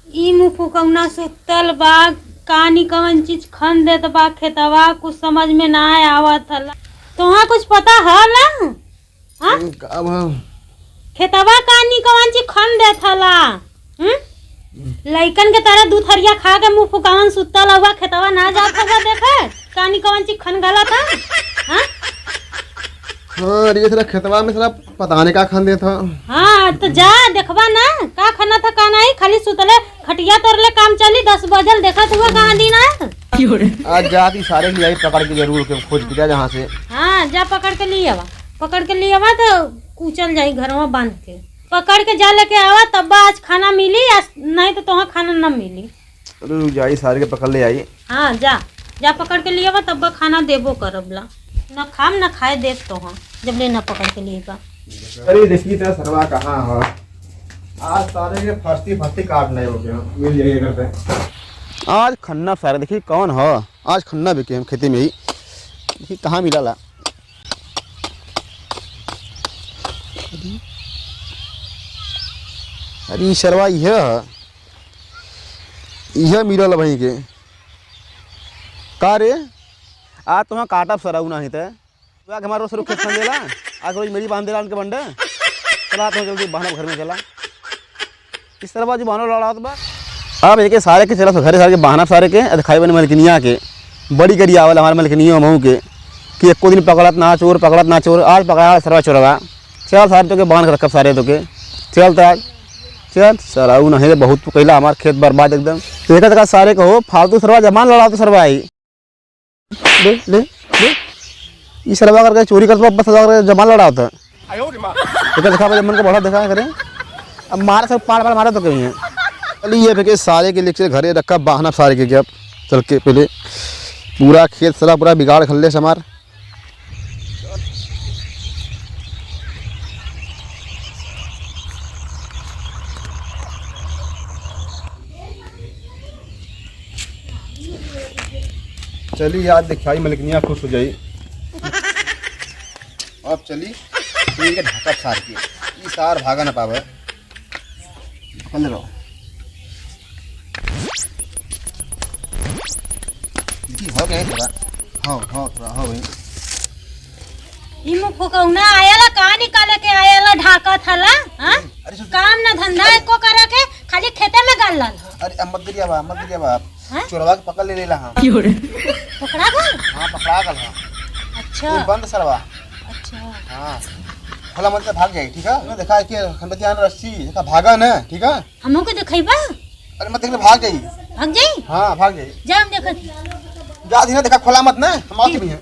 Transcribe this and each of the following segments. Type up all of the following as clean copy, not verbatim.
ई मुँह फुकौना सुतल बा, कानी कवन चीज खन देत बा खेतवा, कुछ समझ में ना आवत हला। तोहा कुछ पता हला? हाँ? खेतवा कानी कवन चीज खन देत हला? लइकन के तरह दूध हरिया खा के मुँह फुकावन सुतल हुआ खेतवा ना जात हवा देखे कानी कवन चीज खन गलत है। हाँ ये सारा खेतवा में सारा पता नहीं का खान देता। हाँ तो जा देखवा ना का खाना था का नहीं, खाली सुतले खटिया तोरले काम चली 10 बजल देखा हुआ कहाँ दिन है। आज जाती सारे की आई पकड़ के जरूर के खोज के जा जहाँ से। हाँ जा पकड़ के लिए आवा, पकड़ के लिए आवा तो कुचल जाई घर में बांध के, पकड़ के जा लेके आवा तब आज खाना मिली, नहीं तो तुहाँ खाना न मिली। रुक जाई सारे के पकड़ ले आई। हाँ जा जा पकड़ के लिए आवा तब खाना देबो करबला, न खाम न खाए देख तो हाँ जब ले न पकड़ के लिए बा। अरे देखिए तेरा सरवा कहाँ है, आज सारे के फर्स्टी फर्स्टी काट नहीं हो गया मिल जाएगी घर पे। आज खन्ना सारे देखिए कौन है, आज खन्ना बिके हम खेती में ही देखिए कहाँ मिला ला। अरे सरवा यह मिला ला वहीं के का रे, आज तुम्हें काटा सराऊ नहीं थे हमारे सर खेत खान देला, आज रोज मेरी बांध देला उनके बंडे। चला तो जल्दी बहना घर में चला, इस तरह बाजू बहनों लड़ा बा। अब एक सारे के चला घरे सारे के बहना सारे के खाई बने मलकिनिया के बड़ी करी आवल हमारे मलकिनिया महू के कि एको दिन पकड़त ना चोर, पकड़त ना चोर, आज पकड़ा सरवा चोरवा। चल सारे तो के बांध के रखब सारे तो के, चल तक चल सराऊ नहीं बहुत कैला हमारे खेत बर्बाद एकदम। तो एक सारे कहो फालतू सरवा जमान लड़ा तो सरवा आई ले ले ले ये सरवा करके चोरी करता बस जमा लड़ा होता है। देखा मन को बड़ा देखा करे, अब मारा सब पार पार मारा तो कहीं है। चलिए ये फेंके सारे के लेके घरे रखा बहाना सारे के अब चल के पहले पूरा खेत सला पूरा बिगाड़ खल्ले से हमार। चलिए याद दिखाई मलकनिया खुश हो जाई। अब चली ठीक है ढाका सार के ये सार भागा ना पावे चल रहो हो गए थोड़ा। हाँ हाँ थोड़ा हो गई। ई मुँह फुकौना आयला कहाँ निकाले के आयला ढाका थला। हाँ काम ना धंधा एको करे के खाली खेते में गाल लाल। अरे मगरिया बाप चोरवा के पकड़ ले लेला। हाँ पकड़ा गल? हाँ पकड़ा गल। हाँ अच्छा बंद सरवा। अच्छा हाँ भला मत भाग जाए ठीक है ना, देखा कि खंडतिया रस्सी देखा भागा ना ठीक है। हमो के देखैबा? अरे मत देख भाग जाई। भाग जाई? हाँ भाग जाई। जा हम देखत जा दी ना देखा खोला मत ना हम आते भी हैं।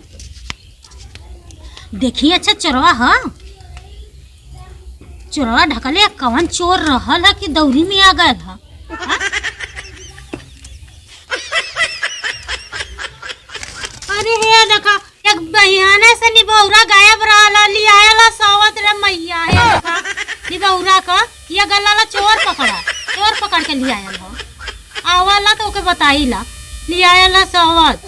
देखिए अच्छा चोरवा हाँ चोरवा ढकले कवन चोर रहल है कि दौरी में आ गया था। अरे हे देखा एक बहियाने से निबौरा गायब रहला लियाला सावत रे मैया है देखा निबौरा का ये गल्ला चोर पकड़ के लियायल हो आवाला तो ओके बताईला लियाला सावत।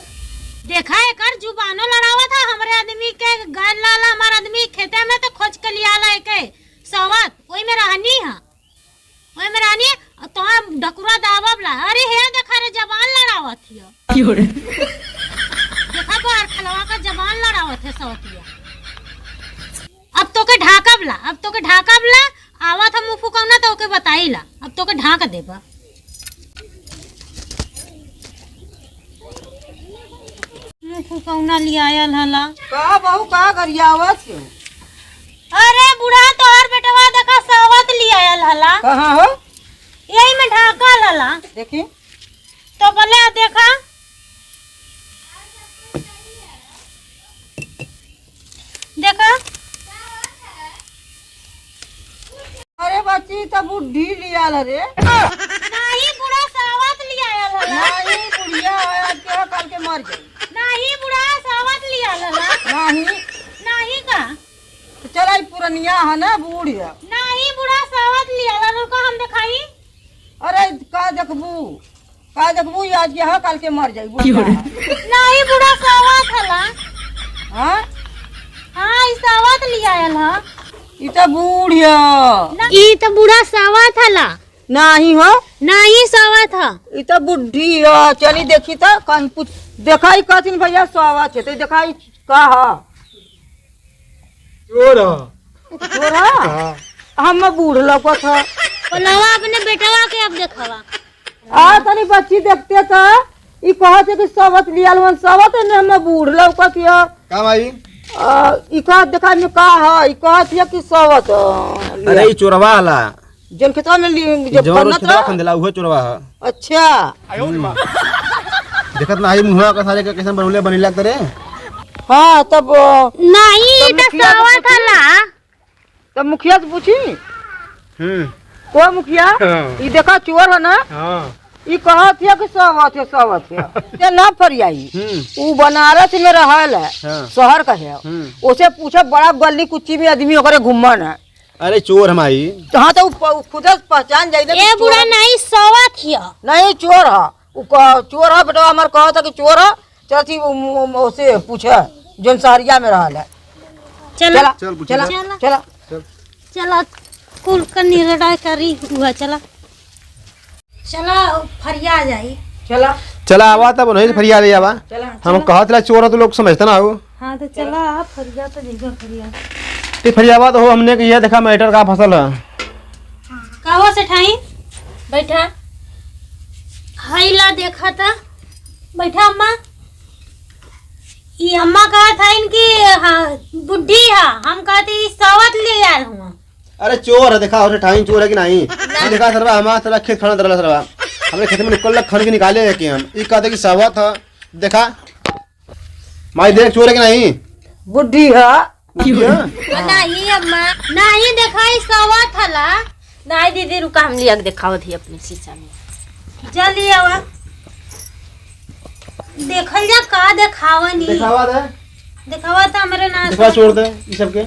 देखा एकर जुबानो लड़ावा था हमरे आदमी के गल्ला हमार आदमी खेते में तो खोज के लियाला एके सावत ओई में रहनी है ओई में रहनी तो ढकुरा दावबला। अरे हे देखा रे जबान लड़ावत हियो देखा बाहर खलवा का जबान लड़ावत है सवतिया। अब तो के ढाकबला आवा था मुँह फुकौना तो ओके बताईला अब तो के ढाक देबा। मुँह फुकौना लियायल हला का बहू का गरियावत क्यों? अरे बुढ़ा तोहर बेटवा देखा सावत लियायल हला। कहाँ हो? यही में ढाका हला देखी तो बोले देखा देखा। अरे बच्ची तो बुढ़ी लियाल रे। नहीं बुढ़ा सावत लियायल हला। नहीं बुढ़िया आज के कल के मर गई। नहीं बुढ़ा सावत लियायल हला। नहीं का तो चला पुरनिया है ना बुढ़िया। नहीं बुढ़ा सावत लियायल रुको हम दिखाई। अरे का देखबू आज के कल के मर जाई बुढ़िया। नहीं बुढ़ा सावत हला। हाँ हाँ ई सावत लियायल हा। ई तो बुढ़िया ई तो बुढ़ा सावत हला। नहीं हो नहीं सोवा था। ई तो बुढ़ी है। चली देखी तो कहीं पूछ देखाई कहथिन भैया सोवा छे तो देखाई का है चोर तोरा हम बूढ़ लौकत है। बोलवा अपने बेटवा के अब देखवा। आ तनी बच्ची देखते तो ई कहत है कि सवत लियाल मन सवत ने हम बूढ़ लौकत है। का भाई? ई कहत देखा में का है ई कहत है कि सवत अरे ई चोरवा हला जन खेतवा में जब जवन बनत रोज रह। खंदेला उहे चोरवा है। अच्छा देखत ना आई मुंहवा का सारे के कैसन बनले बनिला करे। हाँ तब नहीं तो तो मुखिया सोवा से था ला। तब मुखिया से पूछी हम्म को मुखिया हाँ। ई देखा चोर है ना हाँ ई कहत है कि सवत है ये ना फरियाई ऊ बनारस में रहल है हाँ। शहर का है उसे पूछे बड़ा गली कुच्ची में आदमी ओकरे घुमन है। अरे चोर हम आई। हाँ तो खुद पहचान जाइए ए बुढ़ा नहीं सोवा थिया। नहीं चोर है चोर है बेटा हमारे कहा था कि चोर है चलती उसे पूछे जो सहरिया में रहल है। चला चला चल पूछे चला चला। चला चला कुल का निर्णय करी हुआ। चला चला फरिया जाई। चला चला आवा तब नहीं फरिया ले आवा। चला हम कहत ला चोर है तो लोग समझता ना हो। हाँ तो चला फरिया तो जगह फरिया ते फरियावा तो हो हमने कि यह देखा मैटर का फसल है। कहो से ठाई बैठा हाई ला देखा था। बैठा अम्मा। ये अम्मा कहा था इनकी हाँ, बुढ़ी है। हम कहते सवत ले आयल हुआ। अरे चोर है देखा और ठाई चोर है कि नहीं ये देखा सरवा हमारा सारा खेत खड़ा दरला सरवा हमरे खेत में निकल खन के निकाले है कि हम ई कहते कि सवा था देखा माई देख चोर है कि नहीं। बुद्धि है नहीं अम्मा नहीं दिखाई सवत हला। नहीं दीदी रुका हम लिया के दिखाओ थी अपने शीशा में। जल्दी आवा देखल जा का देखावा नहीं। दिखावा दे दिखावा तो हमरे ना दिखा छोड़ दे ई सब के।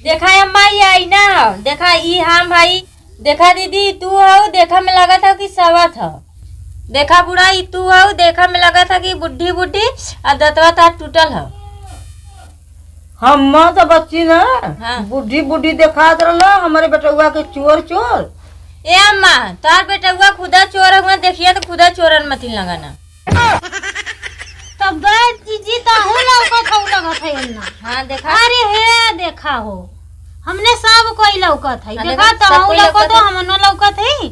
देखा अम्मा ये आईना हो देखा ई हम भाई देखा दीदी तू हो देखा में लगा था कि सवा था। देखा बुढ़ा ई तू हो देखा में लगा था कि बुढ़ी बुढ़ी और दतवा तार टूटल है। हम तो बच्ची ना हाँ। बुढ़ी बुढ़ी देखा रहा हमारे बेटुआ के चोर चोर। ए अम्मा तार बेटा हुआ खुदा चोर हुआ देखिए तो खुदा चोरन मत लगाना। तब जीजी तो हूं लौकत हो लगत है अन्ना। हाँ देखा अरे हे देखा हो हमने सब कोई लौकत है। हाँ, देखा देखा, तो सब हूं कोई लौकत लौकत हो है। हमनो लौकत है।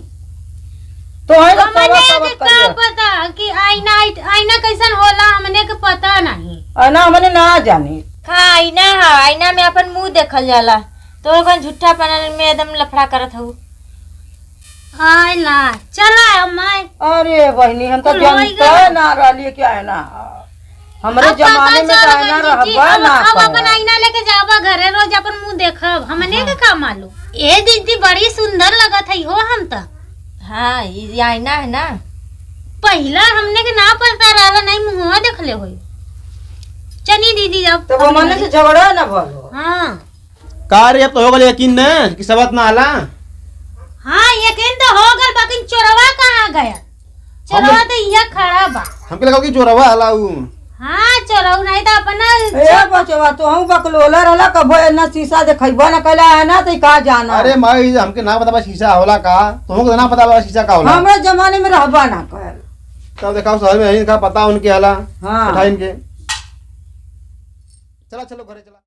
तो है हमने के का पता कि आईना आईना कैसन होला हमने के पता नहीं। ना हमने ना जानी। हाँ आईना है आईना में अपन मुंह देखल जाला तो कौन झूठा पना में एकदम लफड़ा करत हूँ। हाय ला चला अम्मा। अरे बहनी हम तो कुल होई जानते गया। ना रही क्या है ना हमारे अब जमाने में पता तो चल है ना गई जी, रहबा ना अब अपन करा। आईना लेके जाबा घरे रोज अपन मुंह देखब हमने के का मालूम। ए दीदी बड़ी सुंदर लगत है हो हम तो। हाँ ये आईना है ना। पहला हमने के ना पता रहला नहीं मुंहवा देखले होई। चनी दीदी अब तो वो मन से झगड़ा ना बोलो। हाँ का रे अब तो हो गल यकीन न कि सबत ना आला। हाँ यकीन तो हो गल बाकी चोरवा कहाँ गया। चोरवा तो यहाँ खड़ा बा। हमके लगा कि चोरवा आला उ। हाँ चोरऊ नहीं तो अपना ए बचवा तो हम बकलोला रहला कबो ना शीशा देखैबा ना कला है ना तो का जाना। अरे माई हमके ना पता बा शीशा होला का तुमको ना पता बा शीशा का होला। हमारे जमाने में रहबा ना कर। तब देखा शहर में नहीं का पता उनके आला हाँ उठा इनके। चला चलो घरे चला।